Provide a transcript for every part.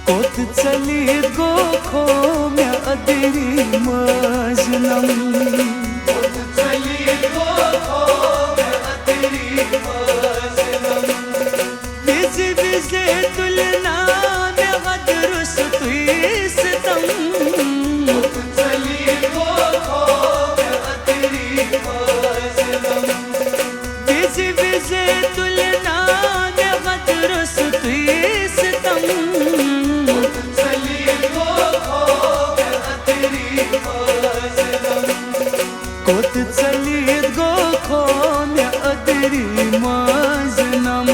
कोत चलीत गो खो में अदरी मजनम कोत चलीत गो खो में अदरी मजनम बिज़ बिज़े तुलना में गदरुस तुइस्तम कोत चलीत गो खो में अदरी मजनम बिज़ बिज़े तुलना में गदरुस तुइस्तम कोत चलीत गो खो में अदरी मजनम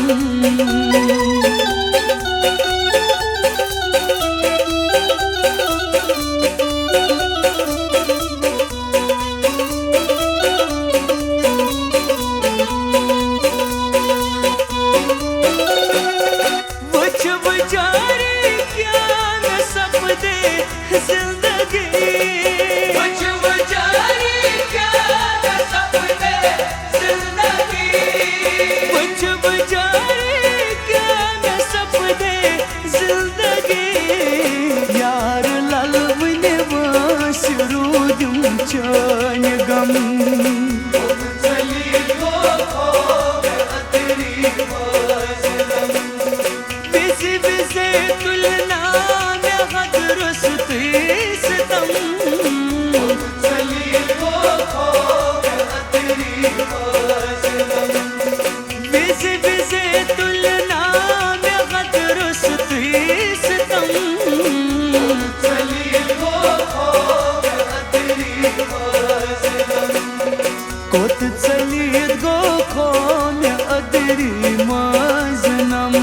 वच बजारे क्या न सपदे जिंदगी चैन गम कोत चलीत गो खो में अदरी मजनम बिज़ बिज़े तुलना में गदरुस तुइस्तम कोत चलीत गो खो में अदरी मजनम बिज़ बिज़े तुलना में गदरुस तुइस्तम कोत चलीत गो खो कोत चलीत गो खो में अदरी मजनम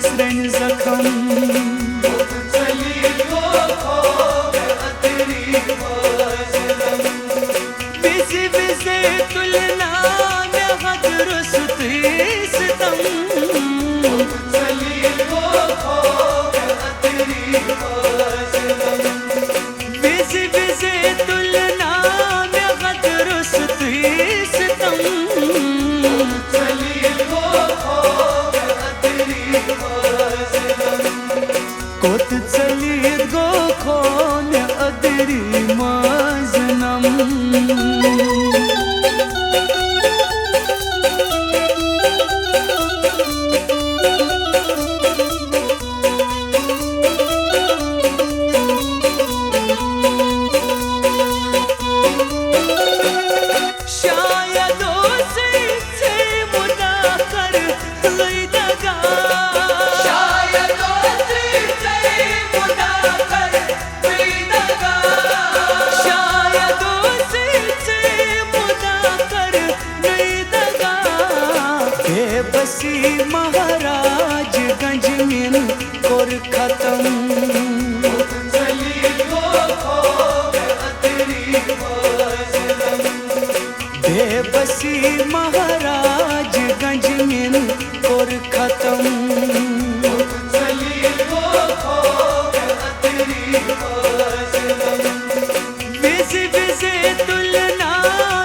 स्रन जखम कोत चलीत गो खो में अदरी मजनम बिज़ बिज़े तुलना में गदरुस तुइस्तम कोत चलीत गो खो में अदरी मजनम बिज़ बिज़े तुलना में गदरुस तुइस्तम कोत चलीत गो खो कोत चलीत गो खो में अदरी मजनम बसी महाराज गंज में और खत्म कोत चलीत गो खो में अदरी मजनम बेबसी महाराज गंज में और खत्म कोत चलीत गो खो में अदरी मजनम बिज़ बिज़े तुलना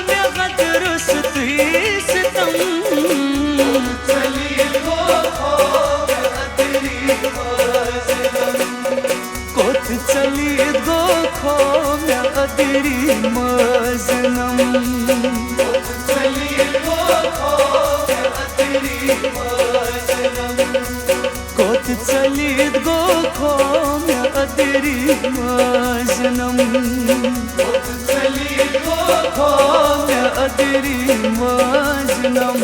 में गदरुस तुइस्तम कोत चलीत गो खो में अदरी मजनम कोत चलीत गो खो में अदरी मजनम कोत चलीत गो खो में अदरी मजनम कोत चलीत गो खो में अदरी मजनम।